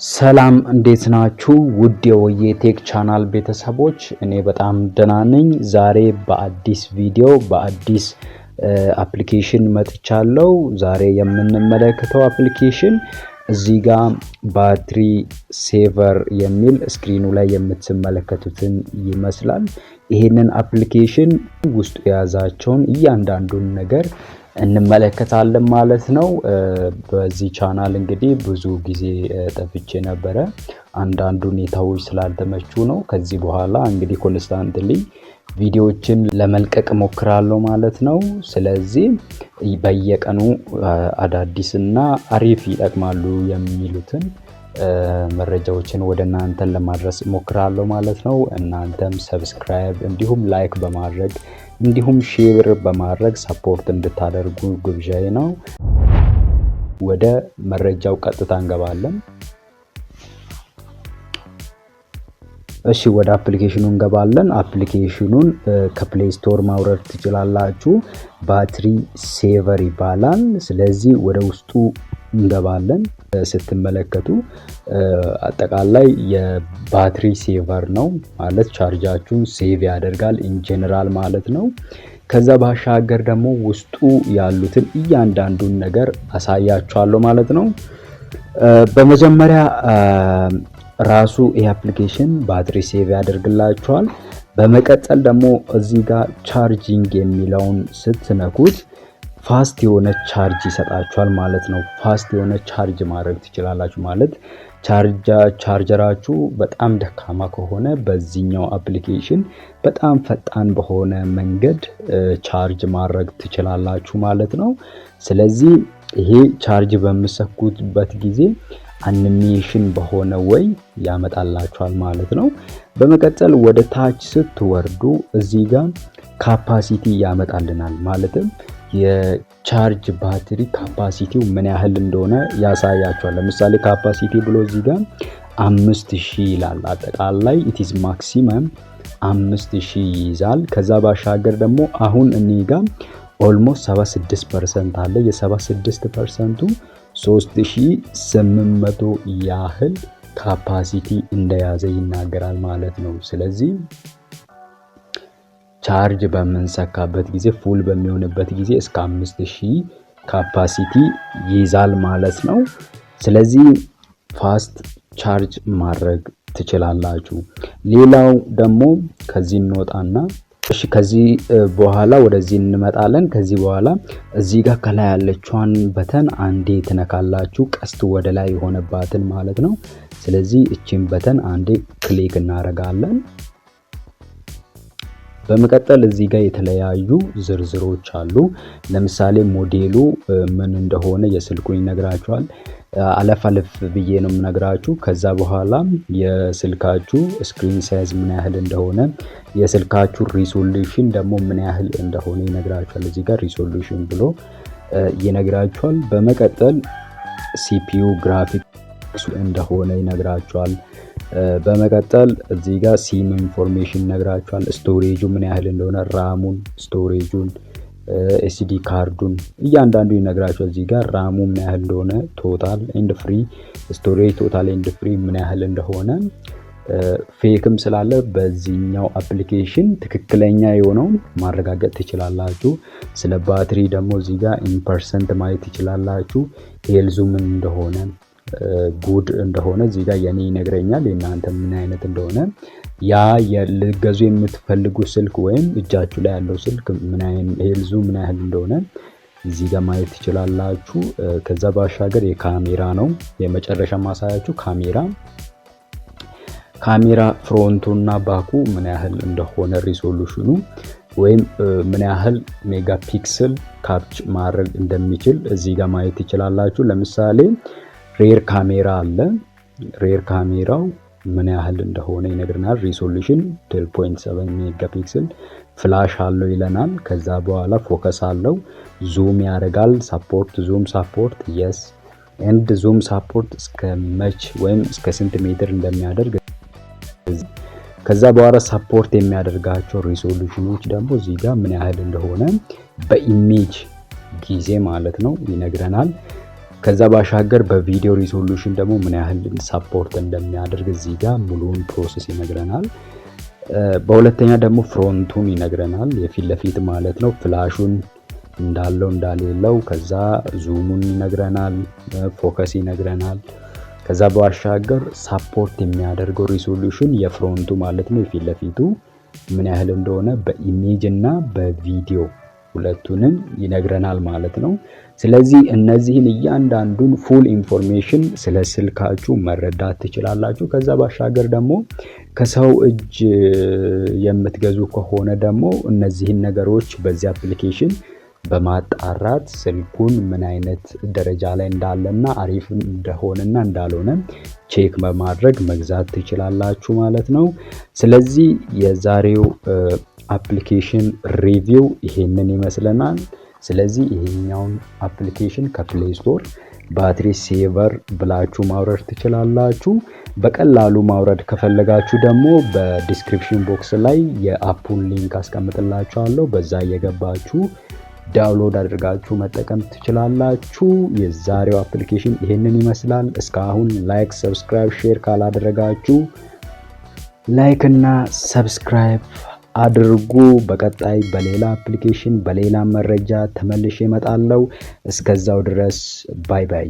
ሰላም እንዴት ናችሁ? ውድ የወዬቴክ ቻናል ቤተሰቦች፣ እኔ በጣም ደህና ነኝ። ዛሬ በአዲስ ቪዲዮ በአዲስ አፕሊኬሽን መጥቻለሁ። ዛሬ የምንመለከተው አፕሊኬሽን እዚህ ጋር ባትሪ ሴቨር የሚል ስክሪኑ ላይ የምትመለከቱትን ይመስላል። ይሄንን አፕሊኬሽን ውስጡ የያዛቸውን እያንዳንዱን ነገር እንመለከታለን ማለት ነው። በዚህ ቻናል እንግዲህ ብዙ ጊዜ ጠፍቼ ነበረ፣ አንዳንድ ሁኔታዎች ስላልተመቹ ነው። ከዚህ በኋላ እንግዲህ ኮንስታንትሊ ቪዲዮዎችን ለመልቀቅ ሞክራለሁ ማለት ነው። ስለዚህ በየቀኑ አዳዲስና አሪፍ ይጠቅማሉ የሚሉትን መረጃዎችን ወደ እናንተን ለማድረስ ሞክራለሁ ማለት ነው። እናንተም ሰብስክራይብ እንዲሁም ላይክ በማድረግ እንዲሁም ሼር በማድረግ ሰፖርት እንድታደርጉ ግብዣዬ ነው። ወደ መረጃው ቀጥታ እንገባለን። እሺ፣ ወደ አፕሊኬሽኑ እንገባለን። አፕሊኬሽኑን ከፕሌይ ስቶር ማውረድ ትችላላችሁ። ባትሪ ሴቨር ይባላል። ስለዚህ ወደ ውስጡ እንገባለን። ስትመለከቱ አጠቃላይ የባትሪ ሴቨር ነው ማለት ቻርጃችሁን ሴቭ ያደርጋል ኢን ጀነራል ማለት ነው። ከዛ ባሻገር ደግሞ ውስጡ ያሉትን እያንዳንዱን ነገር አሳያችኋለሁ ማለት ነው። በመጀመሪያ ራሱ ይሄ አፕሊኬሽን ባትሪ ሴቭ ያደርግላችኋል። በመቀጠል ደግሞ እዚህ ጋር ቻርጂንግ የሚለውን ስትነኩት ፋስት የሆነ ቻርጅ ይሰጣችኋል ማለት ነው። ፋስት የሆነ ቻርጅ ማድረግ ትችላላችሁ ማለት ቻርጀራችሁ በጣም ደካማ ከሆነ በዚህኛው አፕሊኬሽን በጣም ፈጣን በሆነ መንገድ ቻርጅ ማድረግ ትችላላችሁ ማለት ነው። ስለዚህ ይሄ ቻርጅ በምሰኩበት ጊዜ አኒሜሽን በሆነ ወይ ያመጣላችኋል ማለት ነው። በመቀጠል ወደ ታች ስትወርዱ እዚህ ጋር ካፓሲቲ ያመጣልናል ማለትም የቻርጅ ባትሪ ካፓሲቲው ምን ያህል እንደሆነ ያሳያችኋል። ለምሳሌ ካፓሲቲ ብሎ እዚህ ጋር 5000 ይላል። አጠቃላይ ኢትስ ማክሲመም 5000 ይይዛል። ከዛ ባሻገር ደግሞ አሁን እኔ ጋር ኦልሞስት 76% አለ። የ76%ቱ 3800 ያህል ካፓሲቲ እንደያዘ ይናገራል ማለት ነው። ስለዚህ ቻርጅ በምንሰካበት ጊዜ ፉል በሚሆንበት ጊዜ እስከ 5000 ካፓሲቲ ይይዛል ማለት ነው። ስለዚህ ፋስት ቻርጅ ማድረግ ትችላላችሁ። ሌላው ደግሞ ከዚህ እንወጣና ከዚህ በኋላ ወደዚህ እንመጣለን። ከዚህ በኋላ እዚህ ጋር ከላይ ያለችዋን በተን አንዴ ትነካላችሁ፣ ቀስት ወደ ላይ የሆነባትን ማለት ነው። ስለዚህ እቺን በተን አንዴ ክሊክ እናደርጋለን። በመቀጠል እዚህ ጋር የተለያዩ ዝርዝሮች አሉ። ለምሳሌ ሞዴሉ ምን እንደሆነ የስልኩን ይነግራችኋል። አለፍ አለፍ ብዬ ነው የምነግራችሁ። ከዛ በኋላ የስልካችሁ ስክሪን ሳይዝ ምን ያህል እንደሆነ፣ የስልካችሁ ሪዞሉሽን ደግሞ ምን ያህል እንደሆነ ይነግራችኋል። እዚህ ጋር ሪዞሉሽን ብሎ ይነግራችኋል። በመቀጠል ሲፒዩ ግራፊክስ እንደሆነ ይነግራችኋል። በመቀጠል እዚህ ጋር ሲም ኢንፎርሜሽን ነግራችኋል። ስቶሬጁ ምን ያህል እንደሆነ፣ ራሙን፣ ስቶሬጁን፣ ኤስዲ ካርዱን እያንዳንዱ ይነግራችኋል። እዚህ ጋር ራሙ ምን ያህል እንደሆነ፣ ቶታል ኤንድ ፍሪ ስቶሬጅ፣ ቶታል ኤንድ ፍሪ ምን ያህል እንደሆነ፣ ፌክም ስላለ በዚህኛው አፕሊኬሽን ትክክለኛ የሆነውን ማረጋገጥ ትችላላችሁ። ስለ ባትሪ ደግሞ እዚህ ጋር ኢን ፐርሰንት ማየት ትችላላችሁ። ሄልዙ ምን እንደሆነ ጉድ እንደሆነ እዚህ ጋር የኔ ይነግረኛል። የእናንተ ምን አይነት እንደሆነ ያ ልገዙ የምትፈልጉ ስልክ ወይም እጃችሁ ላይ ያለው ስልክ ምን አይነት ሄልዙ ምን ያህል እንደሆነ እዚህ ጋር ማየት ትችላላችሁ። ከዛ ባሻገር የካሜራ ነው የመጨረሻ ማሳያችሁ። ካሜራ ፍሮንቱና ባኩ ምን ያህል እንደሆነ ሪዞሉሽኑ ወይም ምን ያህል ሜጋ ፒክስል ካፕች ማድረግ እንደሚችል እዚህ ጋር ማየት ትችላላችሁ። ለምሳሌ ሬር ካሜራ አለ። ሬር ካሜራው ምን ያህል እንደሆነ ይነግረናል። ሪዞሉሽን 12.7 ሜጋ ፒክስል፣ ፍላሽ አለው ይለናል። ከዛ በኋላ ፎከስ አለው፣ ዙም ያደርጋል። ሳፖርት ዙም ሳፖርት የስ ኤንድ ዙም ሳፖርት እስከ መች ወይም እስከ ስንት ሜትር እንደሚያደርግ። ከዛ በኋላ ሳፖርት የሚያደርጋቸው ሪዞሉሽኖች ደግሞ እዚህ ጋር ምን ያህል እንደሆነ በኢሜጅ ጊዜ ማለት ነው ይነግረናል። ከዛ ባሻገር በቪዲዮ ሪዞሉሽን ደግሞ ምን ያህል ሰፖርት እንደሚያደርግ እዚህ ጋር ሙሉውን ፕሮሰስ ይነግረናል። በሁለተኛ ደግሞ ፍሮንቱን ይነግረናል፣ የፊት ለፊት ማለት ነው። ፍላሹን እንዳለው እንዳሌለው፣ ከዛ ዙሙን ይነግረናል፣ ፎከስ ይነግረናል። ከዛ ባሻገር ሰፖርት የሚያደርገው ሪዞሉሽን የፍሮንቱ ማለት ነው የፊት ለፊቱ ምን ያህል እንደሆነ በኢሜጅ እና በቪዲዮ ሁለቱንም ይነግረናል ማለት ነው። ስለዚህ እነዚህን እያንዳንዱን ፉል ኢንፎርሜሽን ስለ ስልካችሁ መረዳት ትችላላችሁ። ከዛ ባሻገር ደግሞ ከሰው እጅ የምትገዙ ከሆነ ደግሞ እነዚህን ነገሮች በዚህ አፕሊኬሽን በማጣራት ስልኩን ምን አይነት ደረጃ ላይ እንዳለና አሪፍ እንደሆነና እንዳልሆነ ቼክ በማድረግ መግዛት ትችላላችሁ ማለት ነው። ስለዚህ የዛሬው አፕሊኬሽን ሪቪው ይሄንን ይመስለናል። ስለዚህ ይሄኛውን አፕሊኬሽን ከፕሌይ ስቶር ባትሪ ሴቨር ብላችሁ ማውረድ ትችላላችሁ። በቀላሉ ማውረድ ከፈለጋችሁ ደግሞ በዲስክሪፕሽን ቦክስ ላይ የአፑን ሊንክ አስቀምጥላችኋለሁ። በዛ እየገባችሁ ዳውንሎድ አድርጋችሁ መጠቀም ትችላላችሁ። የዛሬው አፕሊኬሽን ይሄንን ይመስላል። እስካሁን ላይክ፣ ሰብስክራይብ፣ ሼር ካላደረጋችሁ ላይክ እና ሰብስክራይብ አድርጉ። በቀጣይ በሌላ አፕሊኬሽን በሌላ መረጃ ተመልሼ እመጣለሁ። እስከዛው ድረስ ባይ ባይ።